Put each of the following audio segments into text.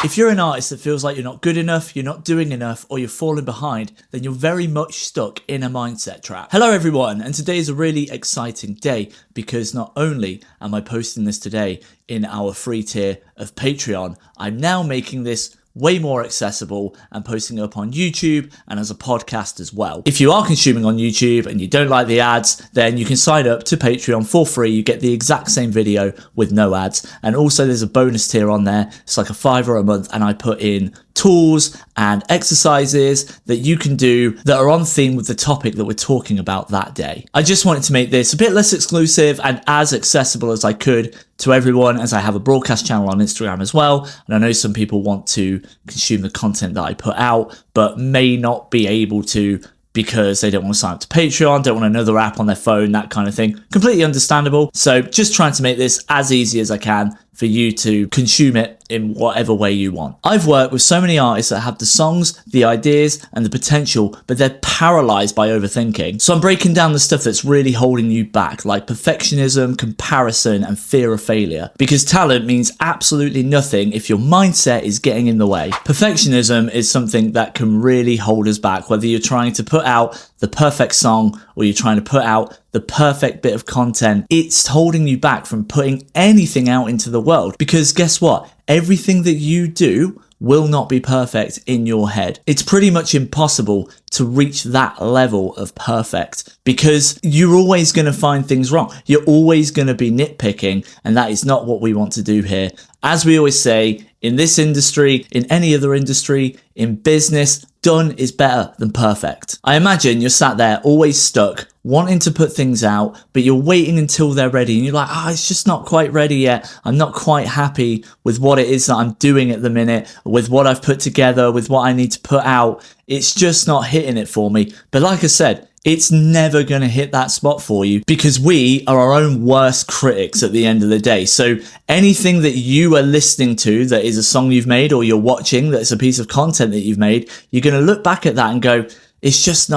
If you're an artist that feels like you're not good enough, you're not doing enough, or you're falling behind, then you're very much stuck in a mindset trap. Hello everyone, and today is a really exciting day because not only am I posting this today in our free tier of Patreon, I'm now making this way more accessible and posting it up on YouTube and as a podcast as well. If you are consuming on YouTube and you don't like the ads, then you can sign up to Patreon for free. You get the exact same video with no ads. And also there's a bonus tier on there. It's like $5 a month, and I put in tools and exercises that you can do that are on theme with the topic that we're talking about that day. I just wanted to make this a bit less exclusive and as accessible as I could to everyone, as I have a broadcast channel on Instagram as well. And I know some people want to consume the content that I put out, but may not be able to because they don't want to sign up to Patreon, don't want another app on their phone, that kind of thing. Completely understandable. So just trying to make this as easy as I can for you to consume it in whatever way you want. I've worked with so many artists that have the songs, the ideas, and the potential, but they're paralyzed by overthinking. So I'm breaking down the stuff that's really holding you back, like perfectionism, comparison, and fear of failure. Because talent means absolutely nothing if your mindset is getting in the way. Perfectionism is something that can really hold us back, whether you're trying to put out the perfect song or you're trying to put out the perfect bit of content. It's holding you back from putting anything out into the world, because guess what? Everything that you do will not be perfect in your head. It's pretty much impossible to reach that level of perfect because you're always going to find things wrong. You're always going to be nitpicking, and that is not what we want to do here. As we always say, in this industry, in any other industry, in business, done is better than perfect. I imagine you're sat there always stuck, wanting to put things out, but you're waiting until they're ready and you're like, it's just not quite ready yet. I'm not quite happy with what it is that I'm doing at the minute, with what I've put together, with what I need to put out. It's just not hitting it for me. But like I said, it's never going to hit that spot for you because we are our own worst critics at the end of the day. So anything that you are listening to that is a song you've made or you're watching that's a piece of content that you've made, you're going to look back at that and go, it's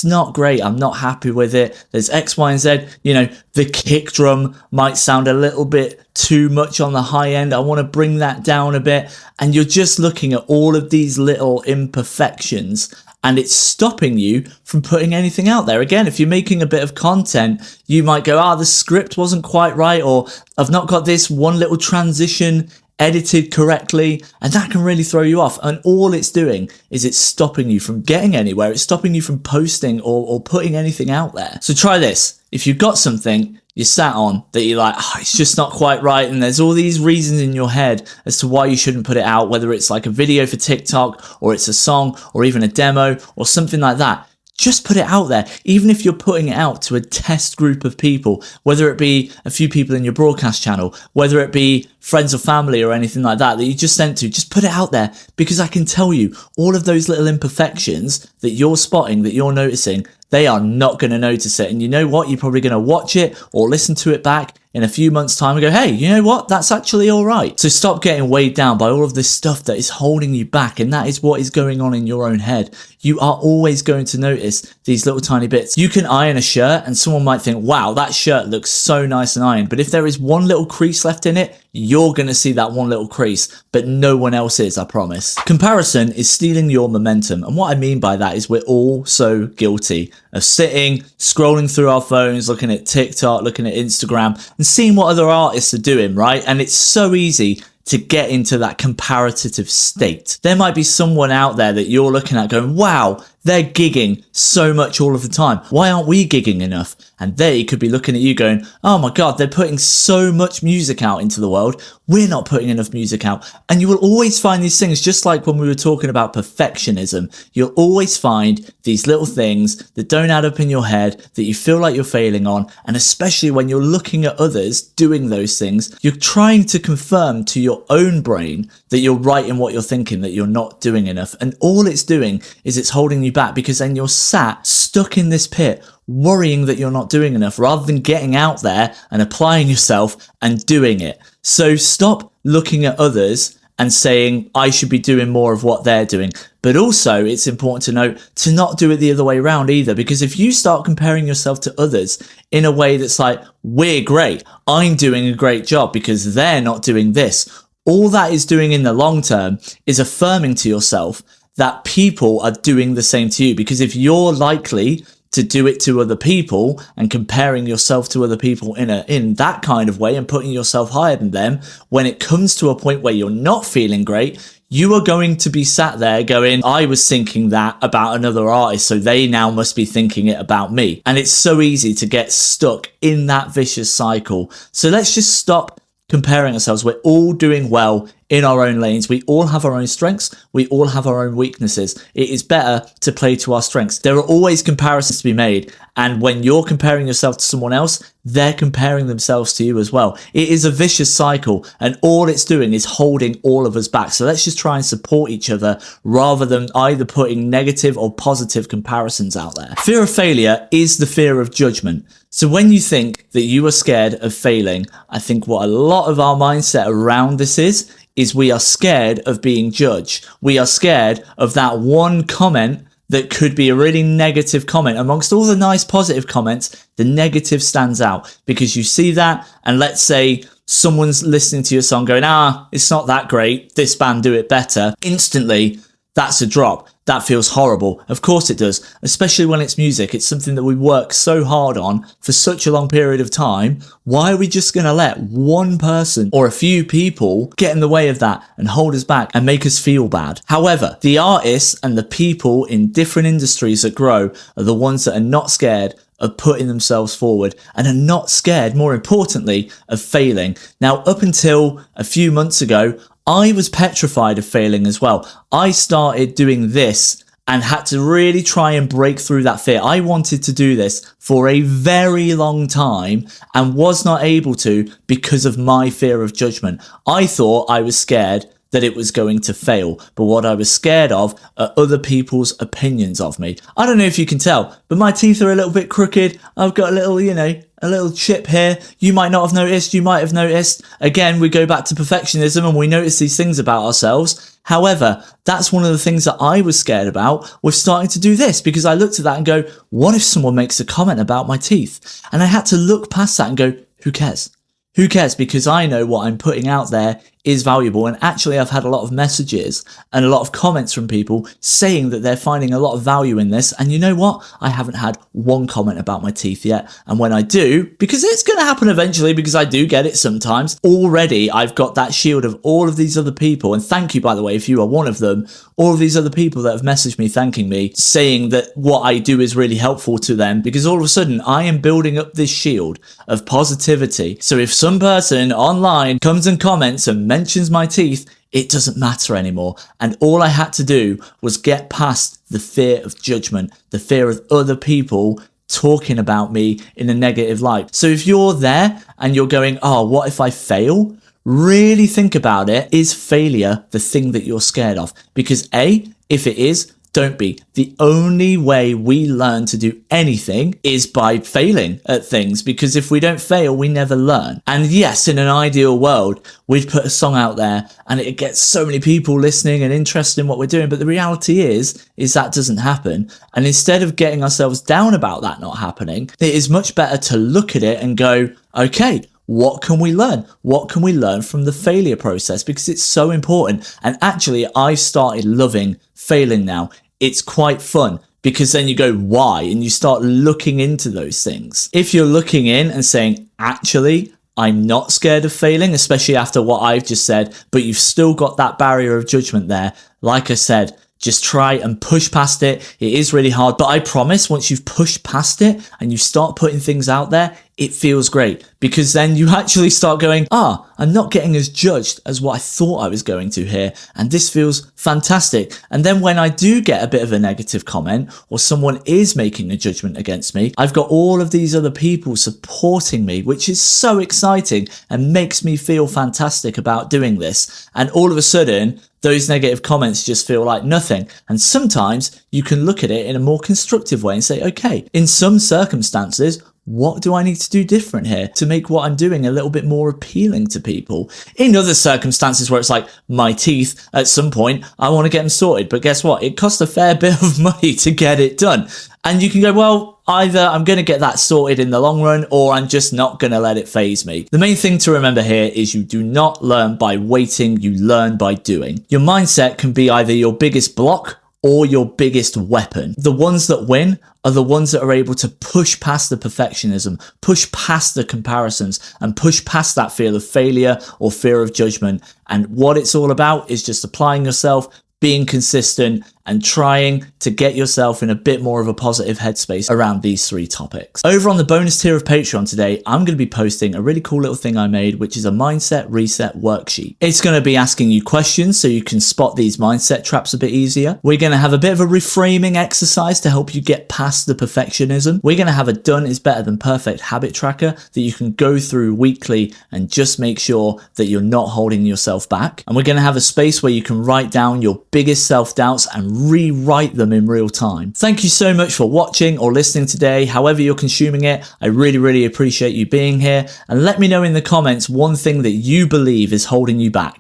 not great. I'm not happy with it. There's X, Y, and Z. You know, the kick drum might sound a little bit too much on the high end. I want to bring that down a bit. And you're just looking at all of these little imperfections, and it's stopping you from putting anything out there. Again, if you're making a bit of content, you might go, the script wasn't quite right, or I've not got this one little transition edited correctly, and that can really throw you off. And all it's doing is it's stopping you from getting anywhere. It's stopping you from posting or putting anything out there. So try this. If you've got something you sat on that you're like, it's just not quite right, and there's all these reasons in your head as to why you shouldn't put it out, whether it's like a video for TikTok or it's a song or even a demo or something like that. Just put it out there. Even if you're putting it out to a test group of people, whether it be a few people in your broadcast channel, whether it be friends or family or anything like that you just sent to, just put it out there, because I can tell you all of those little imperfections that you're spotting, that you're noticing, they are not going to notice it. And you know what? You're probably going to watch it or listen to it back in a few months' time and go, hey, you know what? That's actually all right. So stop getting weighed down by all of this stuff that is holding you back. And that is what is going on in your own head. You are always going to notice these little tiny bits. You can iron a shirt and someone might think, wow, that shirt looks so nice and ironed. But if there is one little crease left in it, you're going to see that one little crease, but no one else is, I promise. Comparison is stealing your momentum. And what I mean by that is we're all so guilty of sitting, scrolling through our phones, looking at TikTok, looking at Instagram, and seeing what other artists are doing, right? And it's so easy to get into that comparative state. There might be someone out there that you're looking at going, wow, they're gigging so much all of the time. Why aren't we gigging enough? And they could be looking at you going, oh my God, they're putting so much music out into the world. We're not putting enough music out. And you will always find these things, just like when we were talking about perfectionism. You'll always find these little things that don't add up in your head, that you feel like you're failing on. And especially when you're looking at others doing those things, you're trying to confirm to your own brain that you're right in what you're thinking, that you're not doing enough. And all it's doing is it's holding you back, because then you're sat stuck in this pit worrying that you're not doing enough rather than getting out there and applying yourself and doing it. So stop looking at others and saying, I should be doing more of what they're doing. But also it's important to note to not do it the other way around either, because if you start comparing yourself to others in a way that's like, we're great, I'm doing a great job because they're not doing this, all that is doing in the long term is affirming to yourself that people are doing the same to you. Because if you're likely to do it to other people and comparing yourself to other people in that kind of way and putting yourself higher than them, when it comes to a point where you're not feeling great, you are going to be sat there going, I was thinking that about another artist, so they now must be thinking it about me. And it's so easy to get stuck in that vicious cycle. So let's just stop comparing ourselves. We're all doing well in our own lanes. We all have our own strengths. We all have our own weaknesses. It is better to play to our strengths. There are always comparisons to be made. And when you're comparing yourself to someone else, they're comparing themselves to you as well. It is a vicious cycle, and all it's doing is holding all of us back. So let's just try and support each other rather than either putting negative or positive comparisons out there. Fear of failure is the fear of judgment. So when you think that you are scared of failing, I think what a lot of our mindset around this is we are scared of being judged. We are scared of that one comment that could be a really negative comment. Amongst all the nice positive comments, the negative stands out because you see that, and let's say someone's listening to your song going, it's not that great, this band do it better. Instantly, that's a drop. That feels horrible. Of course it does, especially when it's music. It's something that we work so hard on for such a long period of time. Why are we just going to let one person or a few people get in the way of that and hold us back and make us feel bad? However, the artists and the people in different industries that grow are the ones that are not scared of putting themselves forward and are not scared, more importantly, of failing. Now, up until a few months ago, I was petrified of failing as well. I started doing this and had to really try and break through that fear. I wanted to do this for a very long time and was not able to because of my fear of judgment. I thought I was scared that it was going to fail, but what I was scared of are other people's opinions of me. I don't know if you can tell, but my teeth are a little bit crooked. I've got a little, a little chip here. You might not have noticed, you might have noticed. Again, we go back to perfectionism and we notice these things about ourselves. However, that's one of the things that I was scared about with starting to do this, because I looked at that and go, what if someone makes a comment about my teeth? And I had to look past that and go, who cares? Who cares? Because I know what I'm putting out there is valuable. And actually, I've had a lot of messages and a lot of comments from people saying that they're finding a lot of value in this. And you know what? I haven't had one comment about my teeth yet. And when I do, because it's going to happen eventually, because I do get it sometimes, already I've got that shield of all of these other people. And thank you, by the way, if you are one of them, all of these other people that have messaged me thanking me, saying that what I do is really helpful to them, because all of a sudden I am building up this shield of positivity. So if some person online comes and comments and mentions my teeth, it doesn't matter anymore. And all I had to do was get past the fear of judgment, the fear of other people talking about me in a negative light. So if you're there and you're going, what if I fail? Really think about it. Is failure the thing that you're scared of? Because if it is, don't be. The only way we learn to do anything is by failing at things, because if we don't fail, we never learn. And yes, in an ideal world, we'd put a song out there and it gets so many people listening and interested in what we're doing. But the reality is that doesn't happen. And instead of getting ourselves down about that not happening, it is much better to look at it and go, okay, what can we learn? What can we learn from the failure process? Because it's so important. And actually, I've started loving failing now. It's quite fun, because then you go, why? And you start looking into those things. If you're looking in and saying, actually, I'm not scared of failing, especially after what I've just said, but you've still got that barrier of judgment there. Like I said, just try and push past it. It is really hard, but I promise once you've pushed past it and you start putting things out there, it feels great, because then you actually start going, I'm not getting as judged as what I thought I was going to here. And this feels fantastic. And then when I do get a bit of a negative comment or someone is making a judgment against me, I've got all of these other people supporting me, which is so exciting and makes me feel fantastic about doing this. And all of a sudden, those negative comments just feel like nothing. And sometimes you can look at it in a more constructive way and say, okay, in some circumstances, what do I need to do different here to make what I'm doing a little bit more appealing to people? In other circumstances where it's like my teeth, at some point, I want to get them sorted. But guess what? It costs a fair bit of money to get it done. And you can go, well, either I'm going to get that sorted in the long run, or I'm just not going to let it faze me. The main thing to remember here is you do not learn by waiting, you learn by doing. Your mindset can be either your biggest block or your biggest weapon. The ones that win are the ones that are able to push past the perfectionism, push past the comparisons, and push past that fear of failure or fear of judgment. And what it's all about is just applying yourself, being consistent, and trying to get yourself in a bit more of a positive headspace around these three topics. Over on the bonus tier of Patreon today, I'm going to be posting a really cool little thing I made, which is a mindset reset worksheet. It's going to be asking you questions so you can spot these mindset traps a bit easier. We're going to have a bit of a reframing exercise to help you get past the perfectionism. We're going to have a done is better than perfect habit tracker that you can go through weekly and just make sure that you're not holding yourself back. And we're going to have a space where you can write down your biggest self-doubts and rewrite them in real time. Thank you so much for watching or listening today. However you're consuming it, I really appreciate you being here. And let me know in the comments one thing that you believe is holding you back.